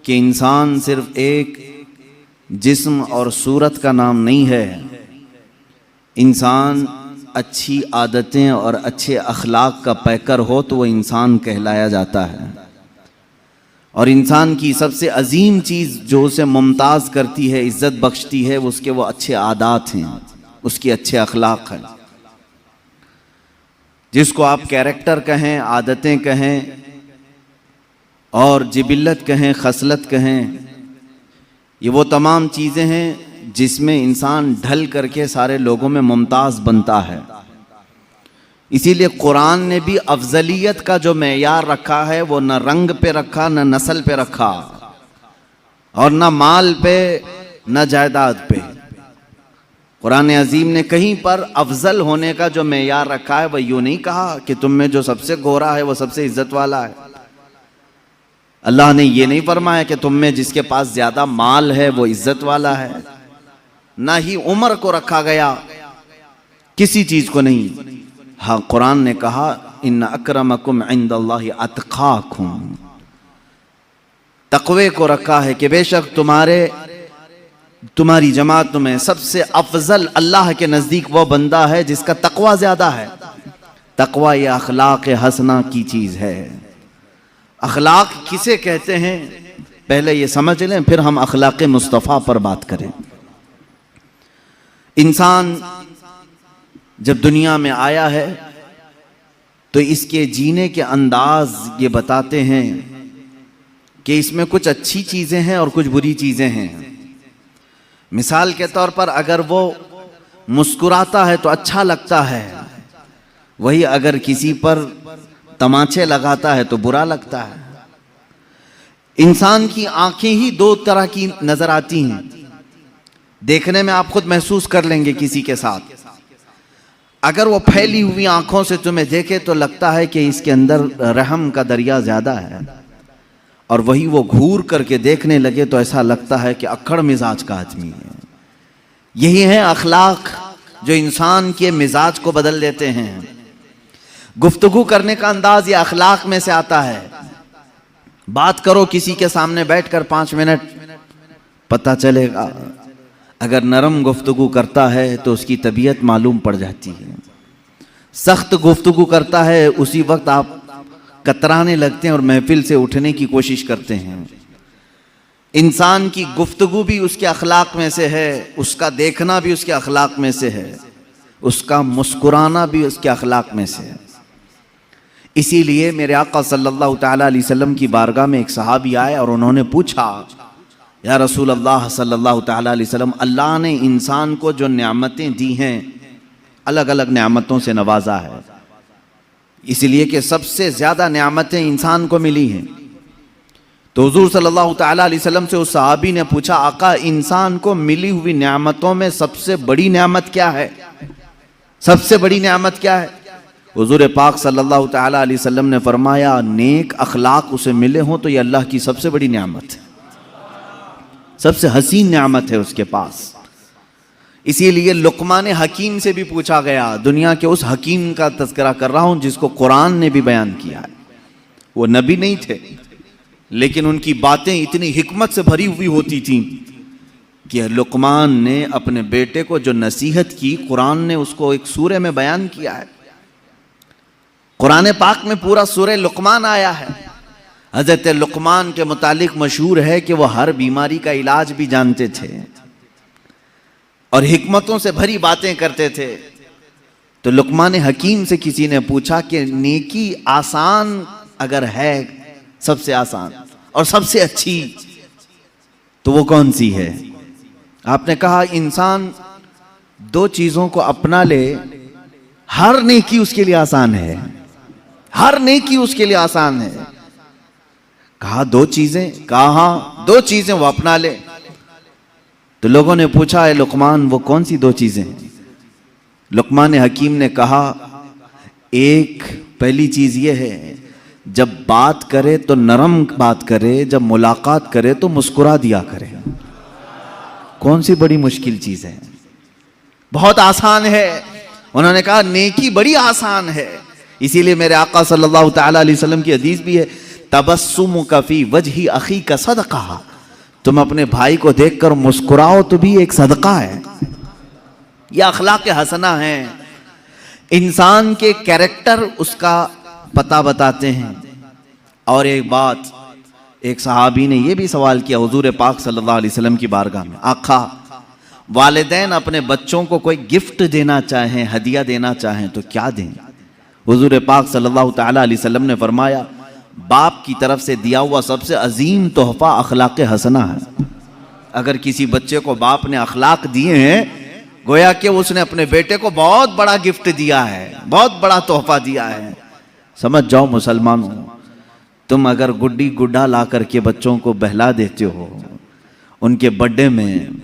कि इंसान सिर्फ एक जिस्म और सूरत का नाम नहीं है। इंसान अच्छी आदतें और अच्छे अखलाक का पैकर हो तो वो इंसान कहलाया जाता है। और इंसान की सबसे अजीम चीज़ जो उसे मुमताज़ करती है, इज़्ज़त बख्शती है, उसके वो अच्छे आदात हैं, उसके अच्छे अखलाक हैं। जिसको आप कैरेक्टर कहें, आदतें कहें और जिबिल्लत कहें, खसलत कहें, ये वो तमाम चीज़ें हैं जिसमें इंसान ढल करके सारे लोगों में मुमताज़ बनता है। इसीलिए कुरान ने भी अफजलियत का जो मेयार रखा है वो न रंग पे रखा, न नस्ल पे रखा, और न माल पे, न जायदाद पे। कुरान अजीम ने कहीं पर अफजल होने का जो मेयार रखा है वह यूँ नहीं कहा कि तुम में जो सबसे गोरा है वो सबसे इज्जत वाला है। अल्लाह ने ये नहीं फरमाया कि तुम में जिसके पास ज्यादा माल है वो इज्जत वाला है। ना ही उम्र को रखा गया, किसी चीज को नहीं। हाँ, कुरान ने कहा इन्न अक्रमकुम इंदल्लाहि अतकाकुम, तकवे को रखा है कि बेशक तुम्हारी जमात में सबसे अफजल अल्लाह के नजदीक वो बंदा है जिसका तकवा ज्यादा है। तकवा ये अखलाक हसना की चीज है। अखलाक किसे कहते हैं पहले ये समझ लें, फिर हम अखलाक मुस्तफ़ा पर बात करें। इंसान जब दुनिया में आया है तो इसके जीने के अंदाज ये बताते हैं कि इसमें कुछ अच्छी चीज़ें हैं और कुछ बुरी चीज़ें हैं। मिसाल के तौर पर अगर वो मुस्कुराता है तो अच्छा लगता है, वही अगर किसी पर तमाचे लगाता है तो बुरा लगता है। इंसान की आंखें ही दो तरह की नजर आती हैं। देखने में आप खुद महसूस कर लेंगे किसी के साथ, अगर वो फैली हुई आंखों से तुम्हें देखे तो लगता है कि इसके अंदर रहम का दरिया ज्यादा है, और वही वो घूर करके देखने लगे तो ऐसा लगता है कि अक्खड़ मिजाज का आदमी है। यही है अखलाक जो इंसान के मिजाज को बदल देते हैं। गुफ्तगू करने का अंदाज ये अखलाक में से आता है। बात करो किसी के सामने बैठकर 5 मिनट, पता चलेगा अगर नरम गुफ्तगू करता है तो उसकी तबीयत मालूम पड़ जाती है। सख्त गुफ्तगू करता है उसी वक्त आप कतराने लगते हैं और महफिल से उठने की कोशिश करते हैं। इंसान की गुफ्तगू भी उसके अखलाक में से है, उसका देखना भी उसके अखलाक में से है, उसका मुस्कुराना भी उसके अखलाक में से है। इसीलिए मेरे आका सल्लल्लाहु तआला अलैहि वसल्लम की बारगाह में एक सहाबी आए और उन्होंने पूछा, या रसूल अल्लाह सल्लल्लाहु तआला अलैहि वसल्लम, अल्लाह ने इंसान को जो नेमतें दी हैं, अलग अलग नेमतों से नवाजा है, इसलिए कि सबसे ज्यादा नेमतें इंसान को मिली हैं। तो हुजूर सल्लल्लाहु तआला अलैहि वसल्लम से उस सहाबी ने पूछा, आका इंसान को मिली हुई नेमतों में सबसे बड़ी नेमत क्या है? सबसे बड़ी नेमत क्या है? हुजूर पाक सल्लल्लाहु तआला अलैहि वसल्लम ने फरमाया, नेक अखलाक उसे मिले हों तो ये अल्लाह की सबसे बड़ी नेमत है, सबसे हसीन नेमत है उसके पास। इसीलिए लुकमान हकीम से भी पूछा गया, दुनिया के उस हकीम का तज़किरा कर रहा हूं जिसको कुरान ने भी बयान किया है। वो नबी नहीं थे, लेकिन उनकी बातें इतनी हिकमत से भरी हुई होती थीं कि लुकमान ने अपने बेटे को जो नसीहत की, कुरान ने उसको एक सूरे में बयान किया है। कुरान पाक में पूरा सूरे लुकमान आया है। हज़रत लुकमान के मुतालिक मशहूर है कि वो हर बीमारी का इलाज भी जानते थे और हिकमतों से भरी बातें करते थे। तो लुकमान हकीम से किसी ने पूछा कि नेकी आसान अगर है, सबसे आसान और सबसे अच्छी, तो वो कौन सी है? आपने कहा इंसान 2 चीजों को अपना ले, हर नेकी उसके लिए आसान है, हर नेकी उसके लिए आसान है। कहा 2 चीजें? कहा 2 चीजें वो अपना ले। तो लोगों ने पूछा, है लुकमान वो कौन सी 2 चीजें? लुकमान हकीम ने कहा, एक पहली चीज ये है, जब बात करे तो नरम बात करे, जब मुलाकात करे तो मुस्कुरा दिया करे। कौन सी बड़ी मुश्किल चीज है? बहुत आसान है। उन्होंने कहा नेकी बड़ी आसान है। इसीलिए मेरे आका सल्लल्लाहु तआला अलैहि वसल्लम की हदीस भी है, तबस्सुमुका फी वजही अखी का सदका, तुम अपने भाई को देखकर मुस्कुराओ तो भी एक सदका है। यह अखलाक हसना है। इंसान के कैरेक्टर उसका पता बताते हैं। और एक बात, एक सहाबी ने यह भी सवाल किया हुजूर पाक सल्लल्लाहु अलैहि वसल्लम की बारगाह में, आका वालिदैन अपने बच्चों को कोई गिफ्ट देना चाहें, हदिया देना चाहें तो क्या दें? हुजूर पाक सल्लल्लाहु ताला अलैहि वसल्लम ने फरमाया, बाप की तरफ से दिया हुआ सबसे अजीम तोहफा अखलाक हसना है। अगर किसी बच्चे को बाप ने अखलाक दिए हैं, गोया कि उसने अपने बेटे को बहुत बड़ा गिफ्ट दिया है, बहुत बड़ा तोहफा दिया है। समझ जाओ मुसलमानों, तुम अगर गुड्डी गुड्डा ला करके बच्चों को बहला देते हो, उनके बर्थडे में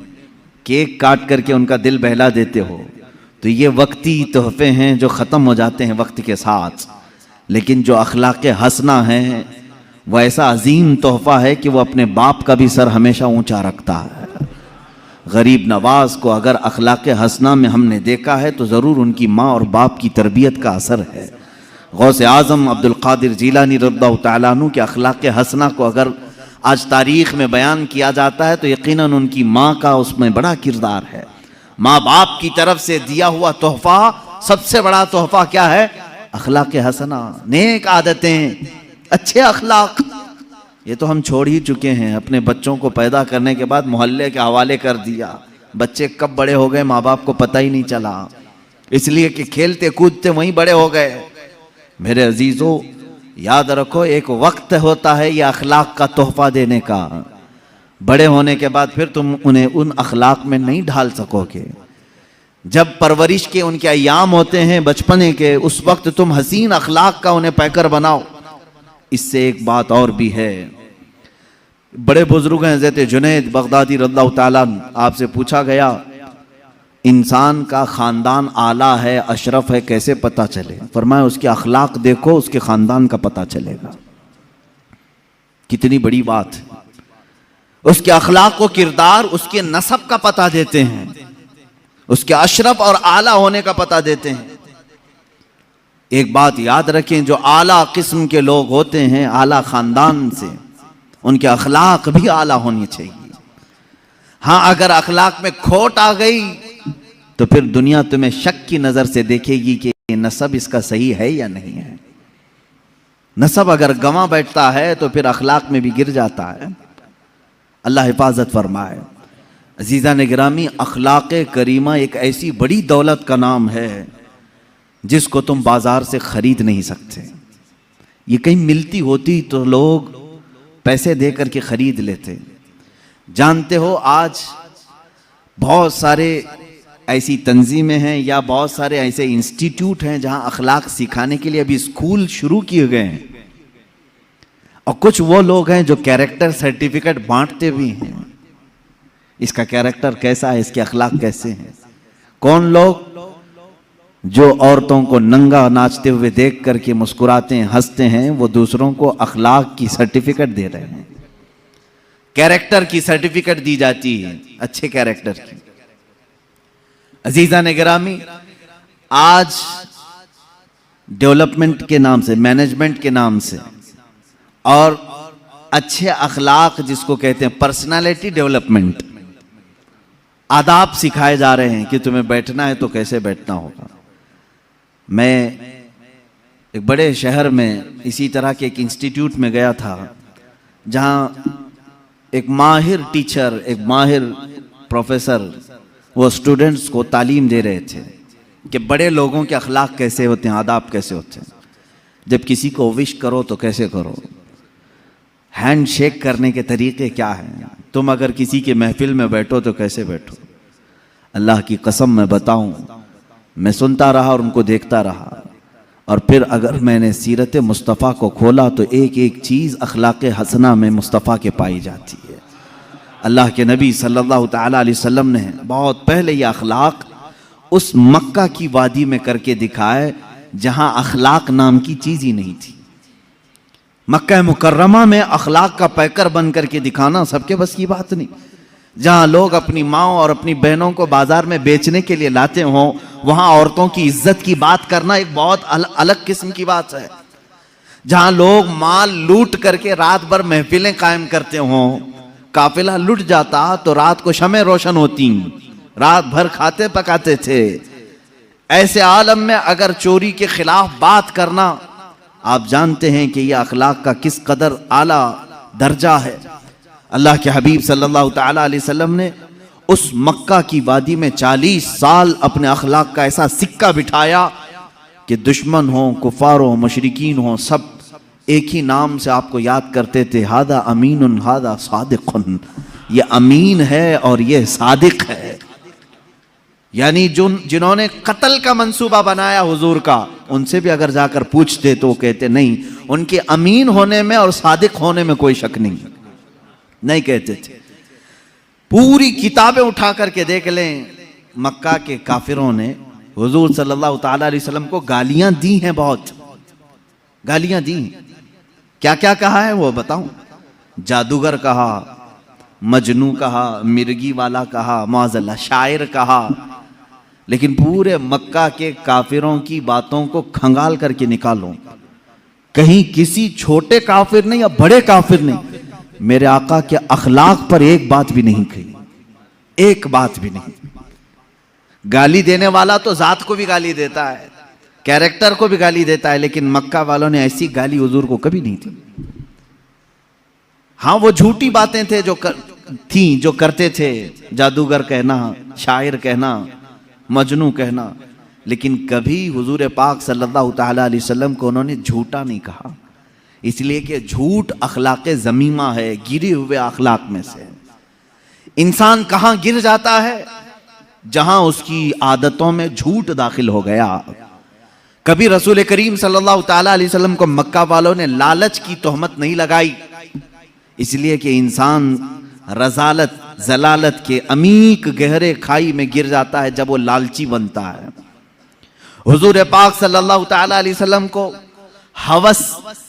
केक काट करके उनका दिल बहला देते हो, तो ये वक्ती तोहफे हैं जो ख़त्म हो जाते हैं वक्त के साथ। लेकिन जो अखलाक हसना है वह ऐसा अजीम तोहफा है कि वो अपने बाप का भी सर हमेशा ऊंचा रखता है। गरीब नवाज को अगर अखलाक हसना में हमने देखा है तो ज़रूर उनकी माँ और बाप की तरबियत का असर है। गौसे आज़म अब्दुल कादिर जीलानी रज़ियल्लाहु तआला अन्हु के अखलाक हसना को अगर आज तारीख़ में बयान किया जाता है तो यकीनन उनकी माँ का उसमें बड़ा किरदार है। माँ बाप की तरफ से दिया हुआ तोहफा, सबसे बड़ा तोहफा क्या है? अखलाक हसना, नेक आदतें, अच्छे अखलाक। ये तो हम छोड़ ही चुके हैं। अपने बच्चों को पैदा करने के बाद मोहल्ले के हवाले कर दिया। बच्चे कब बड़े हो गए माँ बाप को पता ही नहीं चला, इसलिए कि खेलते कूदते वहीं बड़े हो गए। मेरे अजीजों, याद रखो, एक वक्त होता है यह अखलाक का तोहफा देने का। बड़े होने के बाद फिर तुम उन्हें उन अखलाक में नहीं ढाल सकोगे। जब परवरिश के उनके अयाम होते हैं बचपने के, उस वक्त तुम हसीन अखलाक का उन्हें पैकर बनाओ। इससे एक बात और भी है, बड़े बुजुर्ग हैं हज़रत जुनैद बगदादी रज़ियल्लाहु ताला अन्हु, आपसे पूछा गया इंसान का ख़ानदान आला है, अशरफ है, कैसे पता चले? फरमाया उसके अखलाक देखो, उसके ख़ानदान का पता चलेगा। कितनी बड़ी बात है। उसके अखलाक को किरदार उसके नसब का पता देते हैं, उसके अशरफ और आला होने का पता देते हैं। एक बात याद रखें, जो आला किस्म के लोग होते हैं, आला ख़ानदान से, उनके अखलाक भी आला होनी चाहिए। हाँ, अगर अखलाक में खोट आ गई तो फिर दुनिया तुम्हें शक की नजर से देखेगी कि नसब इसका सही है या नहीं है। नसब अगर गंवा बैठता है तो फिर अखलाक में भी गिर जाता है। अल्लाह हिफाजत फरमाए। अजीज़ा ने गिरामी, अखलाक करीमा एक ऐसी बड़ी दौलत का नाम है जिसको तुम बाजार से खरीद नहीं सकते। ये कहीं मिलती होती तो लोग पैसे दे करके खरीद लेते। जानते हो, आज बहुत सारे ऐसी तंजीमें हैं या बहुत सारे ऐसे इंस्टीट्यूट हैं जहां अखलाक सिखाने के लिए अभी स्कूल शुरू किए गए हैं, और कुछ वो लोग हैं जो कैरेक्टर सर्टिफिकेट बांटते भी हैं। इसका कैरेक्टर कैसा है, इसके अखलाक कैसे हैं। कौन लोग? जो औरतों को नंगा नाचते हुए देख करके मुस्कुराते हैं, हंसते हैं, वो दूसरों को अखलाक की सर्टिफिकेट दे रहे हैं। कैरेक्टर की सर्टिफिकेट दी जाती है, अच्छे कैरेक्टर की। अजीजा ने गिरामी, आज डेवलपमेंट के नाम से, मैनेजमेंट के नाम से, और अच्छे अखलाक जिसको कहते हैं पर्सनालिटी डेवलपमेंट, आदाब सिखाए जा रहे हैं कि तुम्हें बैठना है तो कैसे बैठना होगा। मैं एक बड़े शहर में इसी तरह के एक इंस्टीट्यूट में गया था जहां एक माहिर टीचर, एक माहिर प्रोफेसर वो स्टूडेंट्स को तालीम दे रहे थे कि बड़े लोगों के अखलाक कैसे होते हैं, आदाब कैसे होते हैं। जब किसी को विश करो तो कैसे करो, हैंड शेक करने के तरीके क्या हैं, तुम अगर किसी के महफिल में बैठो तो कैसे बैठो। अल्लाह की कसम मैं बताऊं, मैं सुनता रहा और उनको देखता रहा, और फिर अगर मैंने सीरत मुस्तफ़ा को खोला तो एक एक चीज़ अखलाक हसना में मुस्तफ़ा के पाई जाती है। अल्लाह के नबी सल्लल्लाहु ताला अलैहि वसल्लम ने बहुत पहले ये अखलाक उस मक्का की वादी में करके दिखाए जहां अखलाक नाम की चीज़ ही नहीं थी। मक्का मुकर्रमा में अखलाक का पैकर बन करके दिखाना सबके बस की बात नहीं। जहां लोग अपनी माँ और अपनी बहनों को बाजार में बेचने के लिए लाते हों, वहां औरतों की इज्जत की बात करना एक बहुत अलग किस्म की बात है। जहां लोग माल लूट करके रात भर महफिलें कायम करते हों, काफिला लुट जाता तो रात को शमें रोशन होती, रात भर खाते पकाते थे। ऐसे आलम में अगर चोरी के खिलाफ बात करना, आप जानते हैं कि यह अखलाक का किस कदर आला दर्जा है। अल्लाह के हबीब सल्लल्लाहु ताला अलैहि वसल्लम ने उस मक्का की वादी में 40 साल अपने अखलाक का ऐसा सिक्का बिठाया कि दुश्मन हो, कुफार हो, मुशरिकीन हो, सब एक ही नाम से आपको याद करते थे, हादा अमीनुन हादा सादिकुन, ये अमीन है और ये सादिक है। यानी जिन्होंने कत्ल का मंसूबा बनाया हुजूर का, उनसे भी अगर जाकर पूछते तो वो कहते नहीं, उनके अमीन होने में और सादिक होने में कोई शक नहीं कहते थे। पूरी किताबें उठा करके देख लें, मक्का के काफिरों ने हुजूर सल्लल्लाहु ताला अलैहि वसल्लम को गालियां दी हैं, बहुत गालियां दी। क्या क्या कहा है वो बताऊं? जादूगर कहा, मजनू कहा, मिर्गी वाला कहा, मौज़ल्ला शायर कहा। लेकिन पूरे मक्का के काफिरों की बातों को खंगाल करके निकालो, कहीं किसी छोटे काफिर ने या बड़े काफिर ने मेरे आका के अखलाक पर एक बात भी नहीं कही, एक बात भी नहीं। गाली देने वाला तो जात को भी गाली देता है, कैरेक्टर को भी गाली देता है, लेकिन मक्का वालों ने ऐसी गाली हुजूर को कभी नहीं दी। हाँ, वो झूठी बातें थे जो करते थे, जादूगर कहना, शायर कहना, मजनू कहना, लेकिन कभी हुजूर पाक सल्लल्लाहु ताला अलैहि वसल्लम को उन्होंने झूठा नहीं कहा, इसलिए कि झूठ अखलाक़े ज़मीमा है, गिरे हुए अखलाक में से। इंसान कहाँ गिर जाता है? जहां उसकी आदतों में झूठ दाखिल हो गया। कभी रसूल करीम सल्लल्लाहु ताला अलैहि वसल्लम को मक्का वालों ने लालच की तोहमत नहीं लगाई, इसलिए कि इंसान रजालत जलालत के अमीक गहरे खाई में गिर जाता है जब वो लालची बनता है। हुजूर पाक सल्लल्लाहु ताला अलैहि वसल्लम को हवस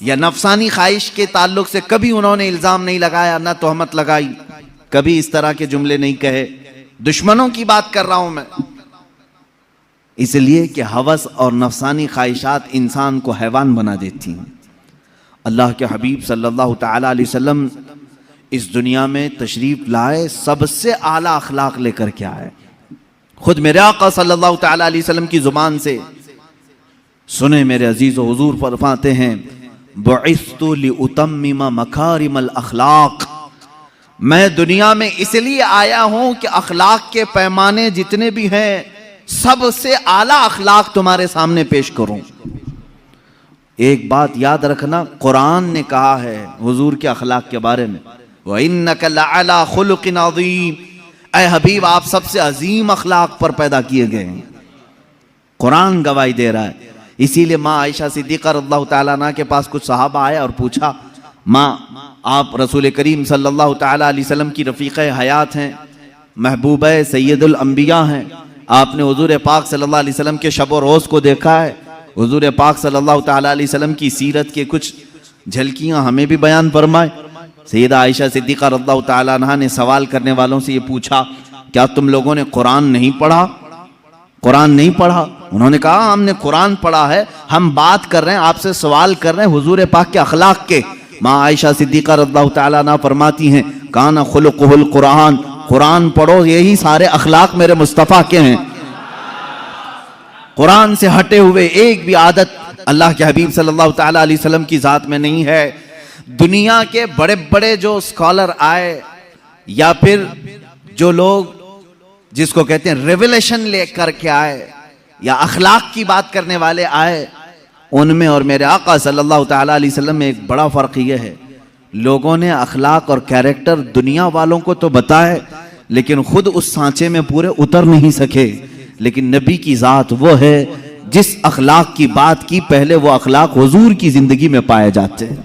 या नफसानी ख्वाहिश के ताल्लुक से कभी उन्होंने इल्जाम नहीं लगाया, ना तोहमत लगाई, कभी इस तरह के जुमले नहीं कहे। दुश्मनों की बात कर रहा हूं मैं, इसलिए कि हवस और नफसानी ख्वाहिशात इंसान को हैवान बना देती हैं। अल्लाह के हबीब सल्लल्लाहु ताला अलैहि वसल्लम इस दुनिया में तशरीफ लाए, सबसे आला अखलाक लेकर के आए। खुद मेरे आका सल्लल्लाहु ताला अलैहि वसल्लम की जुबान से सुने मेरे अजीज हुजूर फरमाते हैं, बुइस्तु लिउतम्मिमा मकारिमल अखलाक, मैं दुनिया में इसलिए आया हूं कि अखलाक के पैमाने जितने भी हैं सबसे आला अखलाक तुम्हारे सामने पेश करूं। एक बात याद रखना, कुरान ने कहा है हुजूर के अखलाक के बारे में, व इन्नका लअला खुलुकिन अज़ीम, ऐ हबीब आप सबसे अजीम अखलाक पर पैदा किए गए हैं। कुरान गवाही दे रहा है। इसीलिए माँ आयशा सिद्दीक़ा रज़ियल्लाहु ताला अन्हा के पास कुछ सहाबा आया और पूछा, माँ आप रसूल करीम सल्लल्लाहु ताला अलैहि वसल्लम की रफ़ीक़े हयात हैं, महबूब सैयदुल अंबिया हैं, आपने हुजूर पाक सल्लल्लाहु अलैहि वसल्लम के शब व रोज़ को देखा है, हुजूर पाक सल्लल्लाहु ताला अलैहि वसल्लम की सीरत के कुछ झलकियाँ हमें भी बयान फरमाए। सैयदा आयशा सिद्दीक़ा रज़ियल्लाहु ताला अन्हा ने सवाल करने वालों से ये पूछा, क्या तुम लोगों ने कुरान नहीं पढ़ा? कुरान नहीं पढ़ा? उन्होंने कहा हमने कुरान पढ़ा है, हम बात कर रहे हैं, आपसे सवाल कर रहे हैं हुजूर पाक के अखलाक के। माँ आयशा सिद्दीक़ा रज़ियल्लाहु ताला अन्हा फरमाती हैं, काना खुलुकुहुल कुरान, कुरान पढ़ो, यही सारे अखलाक मेरे मुस्तफ़ा के हैं। कुरान से हटे हुए एक भी आदत अल्लाह के हबीब सल्लल्लाहु ताला अलैहि वसल्लम की ज़ात में नहीं है। दुनिया के बड़े बड़े जो स्कॉलर आए या फिर जो लोग जिसको कहते हैं रेवलेशन लेकर के आए या अखलाक की बात करने वाले आए, उनमें और मेरे आका सल्लल्लाहु ताला अलैहि वसल्लम में एक बड़ा फ़र्क ये है, लोगों ने अखलाक और कैरेक्टर दुनिया वालों को तो बताए लेकिन खुद उस सांचे में पूरे उतर नहीं सके। लेकिन नबी की ज़ात वो है जिस अखलाक की बात की, पहले वो अखलाक हुजूर की ज़िंदगी में पाए जाते हैं।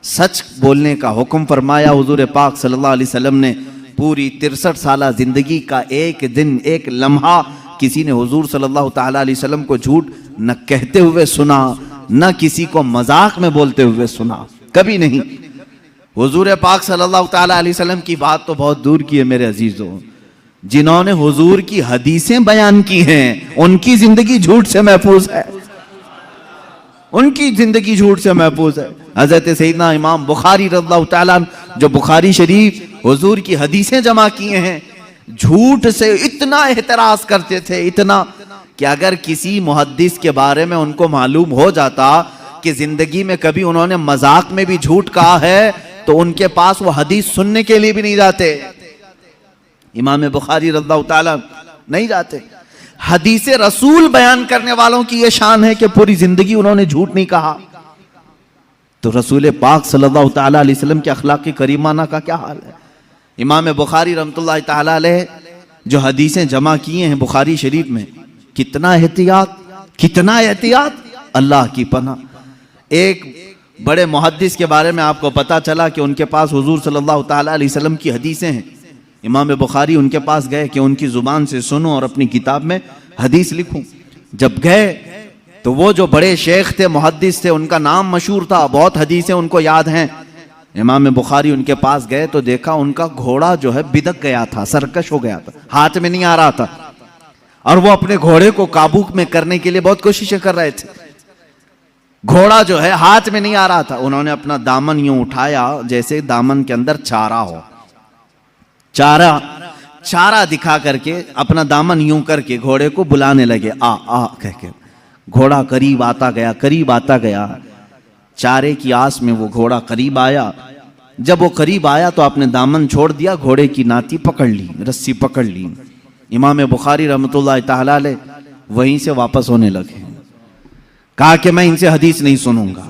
सच बोलने का हुक्म फरमाया हुजूर पाक सल्लल्लाहु अलैहि वसल्लम ने। पूरी 63 साला ज़िंदगी का एक दिन एक लम्हा किसी ने हुजूर सल्लल्लाहु ताला अलैहि वसल्लम को झूठ न कहते हुए सुना, न किसी को मजाक में बोलते हुए सुना, कभी नहीं। हुजूर पाक सल्लल्लाहु ताला अलैहि वसल्लम की बात तो बहुत दूर की है मेरे अजीजों, जिन्होंने हुजूर की हदीसें बयान की हैं उनकी जिंदगी झूठ से महफूज है। उनकी जिंदगी झूठ से महफूज है। हजरत सैयदना इमाम बुखारी रज़ियल्लाहु ताला अन्हु जो बुखारी शरीफ हुजूर की हदीसें जमा किए हैं, झूठ से इतना एहतराज करते थे, इतना कि अगर किसी मुहद्दिस के बारे में उनको मालूम हो जाता कि जिंदगी में कभी उन्होंने मजाक में भी झूठ कहा है तो उनके पास वो हदीस सुनने के लिए भी नहीं जाते। इमाम बुखारी रज़ियल्लाहु ताला नहीं जाते। हदीस रसूल बयान करने वालों की ये शान है कि पूरी जिंदगी उन्होंने झूठ नहीं कहा। तो रसूल पाक सल्लल्लाहु ताला अलैहि वसल्लम के अखलाक करीमाना का क्या हाल है। इमाम बुखारी रहमतुल्लाह ताला अलैह जो हदीसें जमा किए हैं बुखारी शरीफ में, कितना एहतियात, कितना एहतियात, अल्लाह की पनाह। एक बड़े मुहद्दिस के बारे में आपको पता चला कि उनके पास हुजूर सल्लल्लाहु ताला अलैहि वसल्लम की हदीसें हैं। इमाम बुखारी उनके पास गए कि उनकी जुबान से सुनूं और अपनी किताब में हदीस लिखूं। जब गए तो वो जो बड़े शेख थे, मुहद्दिस थे, उनका नाम मशहूर था, बहुत हदीसें उनको याद हैं। इमाम बुखारी उनके पास गए तो देखा उनका घोड़ा जो है बिदक गया था, सरकश हो गया था, हाथ में नहीं आ रहा था, और वो अपने घोड़े को काबू में करने के लिए बहुत कोशिशें कर रहे थे। घोड़ा जो है हाथ में नहीं आ रहा था। उन्होंने अपना दामन यूं उठाया जैसे दामन के अंदर चारा हो, चारा दिखा करके अपना दामन यूं करके घोड़े को बुलाने लगे, आ आ कह के। घोड़ा करीब आता गया, करीब आता गया। चारे की आस में वो घोड़ा करीब आया। जब वो करीब आया तो आपने दामन छोड़ दिया, घोड़े की नाती पकड़ ली, रस्सी पकड़ ली। इमाम बुखारी रहमतुल्लाह ताला अलैह वहीं से वापस होने लगे। कहा कि मैं इनसे हदीस नहीं सुनूंगा।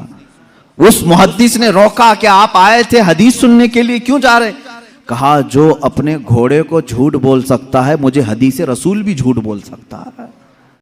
उस मुहद्दिस ने रोका कि आप आए थे हदीस सुनने के लिए, क्यों जा रहे? कहा जो अपने घोड़े को झूठ बोल सकता है, मुझे हदीस रसूल भी झूठ बोल सकता है।